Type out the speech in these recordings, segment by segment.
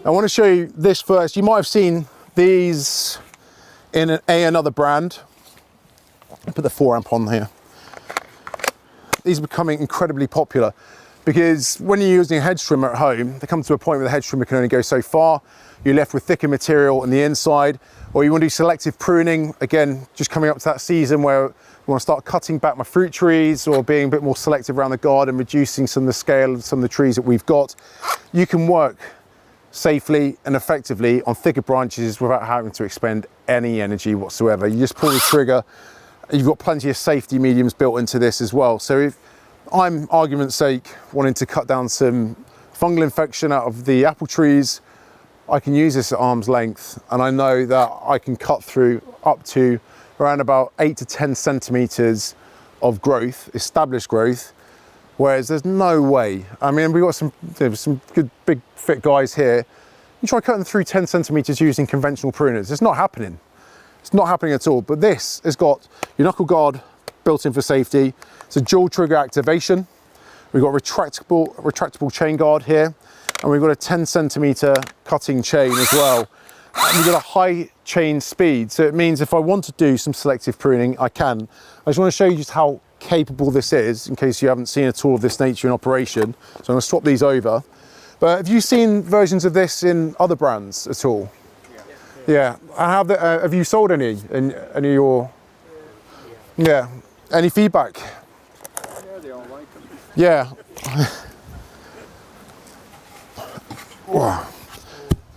I want to show you this first. You might have seen these in another brand. I'll put the 4 amp on here. These are becoming incredibly popular because when you're using a hedge trimmer at home, they come to a point where the hedge trimmer can only go so far. You're left with thicker material on the inside, or you want to do selective pruning. Again, just coming up to that season where you want to start cutting back my fruit trees or being a bit more selective around the garden, reducing some of the scale of some of the trees that we've got. You can work safely and effectively on thicker branches without having to expend any energy whatsoever. You just pull the trigger. You've got plenty of safety mediums built into this as well. So if I'm, argument's sake, wanting to cut down some fungal infection out of the apple trees, I can use this at arm's length, and I know that I can cut through up to around about 8 to 10 centimeters of growth, established growth, whereas there's no way. I mean, we've got some good big fit guys here. You try cutting through 10 centimeters using conventional pruners. It's not happening. It's not happening at all. But this has got your knuckle guard built in for safety. It's a dual trigger activation. We've got retractable chain guard here, and we've got a 10 centimeter cutting chain as well. And we've got a high chain speed, so it means if I want to do some selective pruning, I can. I just want to show you just how capable this is, in case you haven't seen a tool of this nature in operation. So I'm going to swap these over. But have you seen versions of this in other brands at all? Yeah. And have you sold any in any of your? Yeah. Any feedback? Yeah, they all like them. Yeah.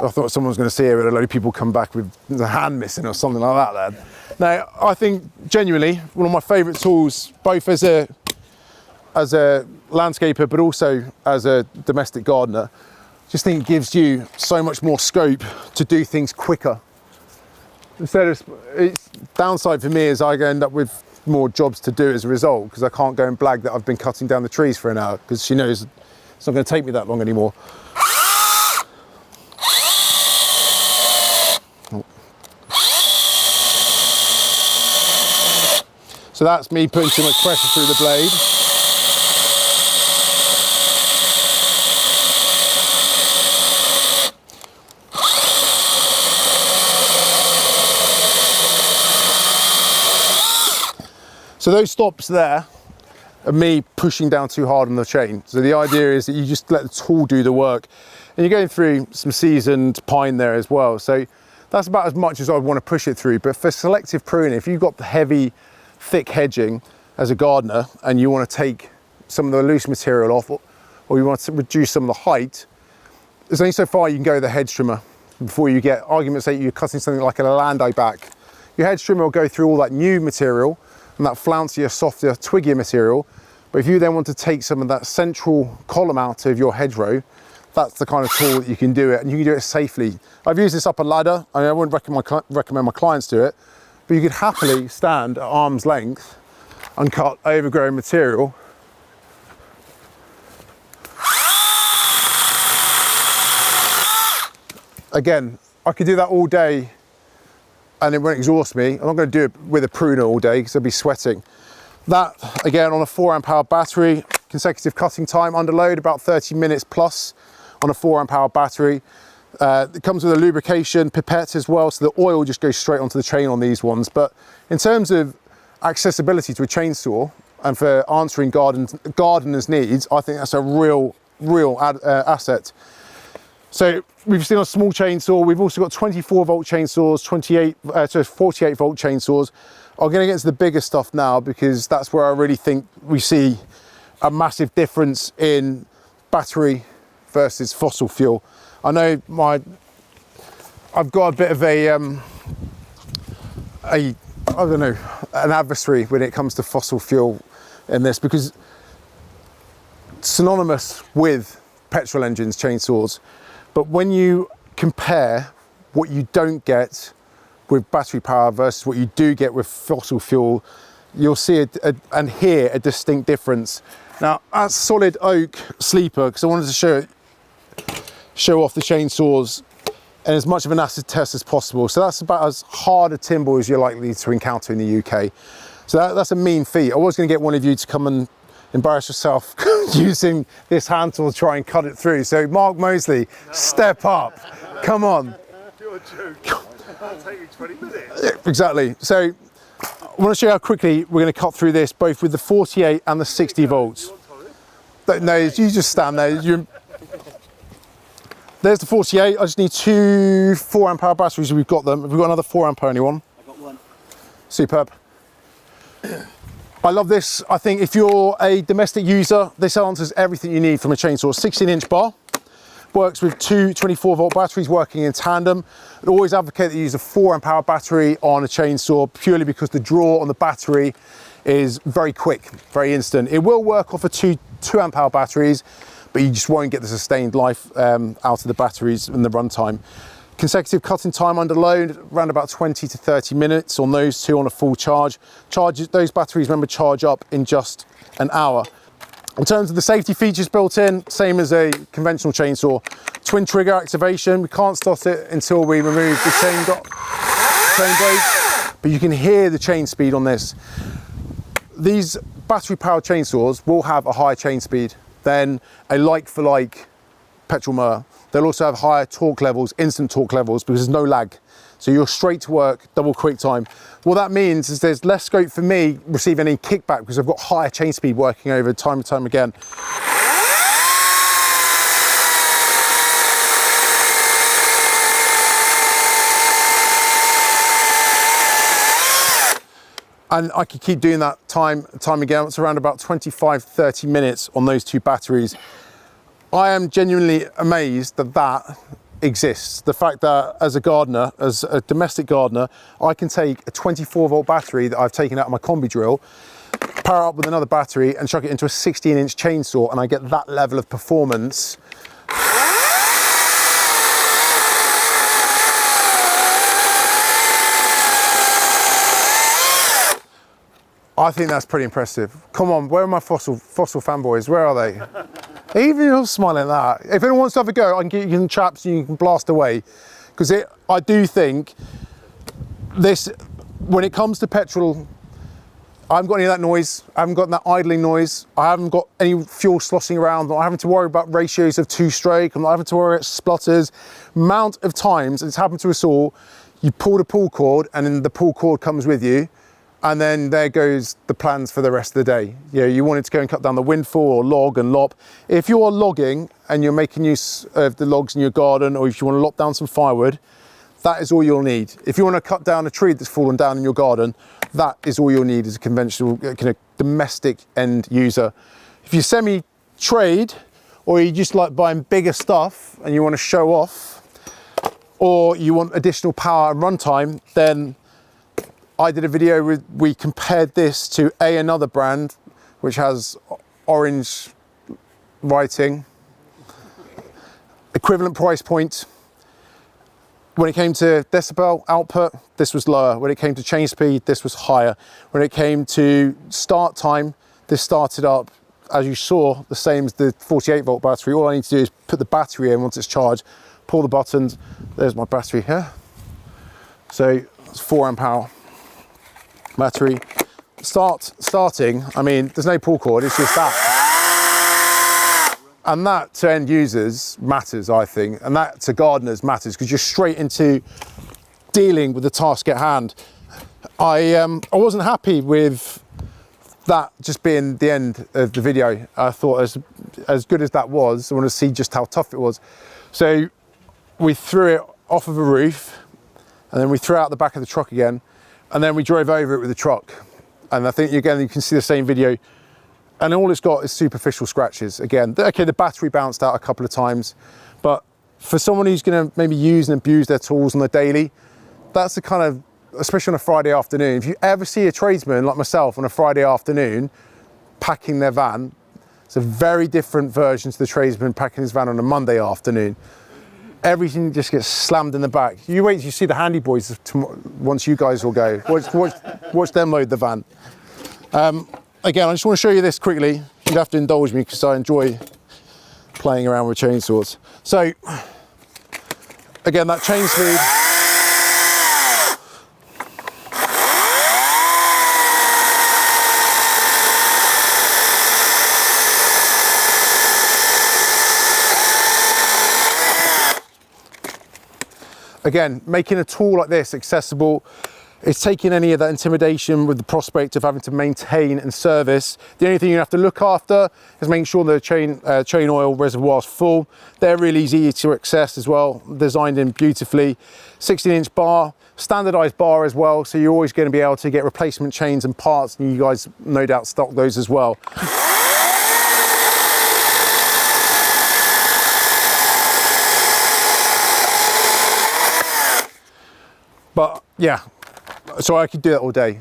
I thought someone was going to say it, a load of people come back with the hand missing or something like that then. Now, I think genuinely one of my favourite tools, both as a landscaper but also as a domestic gardener, just think it gives you so much more scope to do things quicker. Instead of, its downside for me is I end up with more jobs to do as a result, because I can't go and blag that I've been cutting down the trees for an hour, because she knows it's not going to take me that long anymore. So that's me putting too much pressure through the blade. So those stops there are me pushing down too hard on the chain. So the idea is that you just let the tool do the work. And you're going through some seasoned pine there as well. So that's about as much as I would want to push it through. But for selective pruning, if you've got the heavy, thick hedging as a gardener and you want to take some of the loose material off, or you want to reduce some of the height, there's only so far you can go with a hedge trimmer before you get, argument's sake, you're cutting something like a Lando back. Your hedge trimmer will go through all that new material and that flouncier, softer, twiggier material. But if you then want to take some of that central column out of your hedgerow, that's the kind of tool that you can do it, and you can do it safely. I've used this up a ladder. I mean, I wouldn't recommend my clients do it, but you could happily stand at arm's length and cut overgrown material. Again, I could do that all day and it won't exhaust me. I'm not going to do it with a pruner all day because I'll be sweating. That, again, on a 4 amp hour battery, consecutive cutting time under load, about 30 minutes plus on a 4 amp hour battery. It comes with a lubrication pipette as well, so the oil just goes straight onto the chain on these ones. But in terms of accessibility to a chainsaw and for answering gardeners' needs, I think that's a real asset. So we've seen a small chainsaw. We've also got 24 volt chainsaws, 48 volt chainsaws. I'm going to get to the bigger stuff now because that's where I really think we see a massive difference in battery versus fossil fuel. I know I've got a bit of I don't know, an adversary when it comes to fossil fuel in this, because it's synonymous with petrol engines, chainsaws. But when you compare what you don't get with battery power versus what you do get with fossil fuel, you'll see and hear a distinct difference. Now, that's solid oak sleeper because I wanted to show off the chainsaws and as much of an acid test as possible. So that's about as hard a timber as you're likely to encounter in the UK. So that's a mean feat. I was going to get one of you to come and embarrass yourself using this hand tool to try and cut it through. So Mark Mosley, step up. Come on. You're joking. That'll take you 20 minutes. Exactly. So I want to show you how quickly we're going to cut through this, both with the 48 and the 60 volts. No, you just stand there. There's the 48. I just need two 4 amp hour batteries. We've got them. Have we got another 4 amp hour? Anyone? I've got one. Superb. I love this. I think if you're a domestic user, this answers everything you need from a chainsaw. 16-inch bar. Works with two 24-volt batteries working in tandem. I'd always advocate that you use a 4 amp hour battery on a chainsaw, purely because the draw on the battery is very quick, very instant. It will work off of two 2 amp hour batteries, but you just won't get the sustained life out of the batteries in the runtime. Consecutive cutting time under load, around about 20 to 30 minutes on those two on a full charge. Those batteries, remember, charge up in just an hour. In terms of the safety features built in, same as a conventional chainsaw. Twin trigger activation, we can't start it until we remove the chain blade, but you can hear the chain speed on this. These battery powered chainsaws will have a higher chain speed than a like-for-like petrol mower. They'll also have higher torque levels, instant torque levels, because there's no lag. So you're straight to work, double quick time. What that means is there's less scope for me to receive any kickback because I've got higher chain speed working over time and time again. And I could keep doing that time again. It's around about 25, 30 minutes on those two batteries. I am genuinely amazed that that exists. The fact that as a gardener, as a domestic gardener, I can take a 24-volt battery that I've taken out of my combi drill, power up with another battery and chuck it into a 16-inch chainsaw, and I get that level of performance. I think that's pretty impressive. Come on, where are my fossil fanboys? Where are they? Even you're smiling at that. If anyone wants to have a go, I can get you some chaps and you can blast away. Because I do think this, when it comes to petrol, I haven't got any of that noise. I haven't got that idling noise. I haven't got any fuel sloshing around. I'm not having to worry about ratios of two-stroke. I'm not having to worry about splutters. Amount of times, it's happened to us all, you pull the pull cord and then the pull cord comes with you. And then there goes the plans for the rest of the day. You know, you wanted to go and cut down the windfall or log and lop. If you're logging and you're making use of the logs in your garden, or if you want to lop down some firewood, that is all you'll need. If you want to cut down a tree that's fallen down in your garden, that is all you'll need as a conventional kind of domestic end user. If you're semi-trade, or you just like buying bigger stuff and you want to show off, or you want additional power and runtime, then I did a video where we compared this to another brand which has orange writing, equivalent price point. When it came to decibel output, this was lower. When it came to chain speed, this was higher. When it came to start time, this started up, as you saw, the same as the 48-volt battery. All I need to do is put the battery in once it's charged, pull the buttons. There's my battery here. So it's 4 amp hour. Battery starting, I mean, there's no pull cord, it's just that. And that to end users matters, I think, and that to gardeners matters, because you're straight into dealing with the task at hand. I wasn't happy with that just being the end of the video. I thought as good as that was, I want to see just how tough it was. So we threw it off of a roof, and then we threw it out the back of the truck again, and then we drove over it with the truck. And I think, again, you can see the same video. And all it's got is superficial scratches. Again, okay, the battery bounced out a couple of times, but for someone who's gonna maybe use and abuse their tools on the daily, that's the kind of, especially on a Friday afternoon, if you ever see a tradesman like myself on a Friday afternoon packing their van, it's a very different version to the tradesman packing his van on a Monday afternoon. Everything just gets slammed in the back. You wait till you see the handy boys once you guys will go. Watch them load the van. Again, I just want to show you this quickly. You'd have to indulge me because I enjoy playing around with chainsaws. So, again, that chain speed. again, making a tool like this accessible, it's taking any of that intimidation with the prospect of having to maintain and service. The only thing you have to look after is making sure the chain oil reservoir is full. They're really easy to access as well, designed in beautifully. 16-inch bar, standardized bar as well, so you're always going to be able to get replacement chains and parts, and you guys no doubt stock those as well. But yeah, so I could do that all day.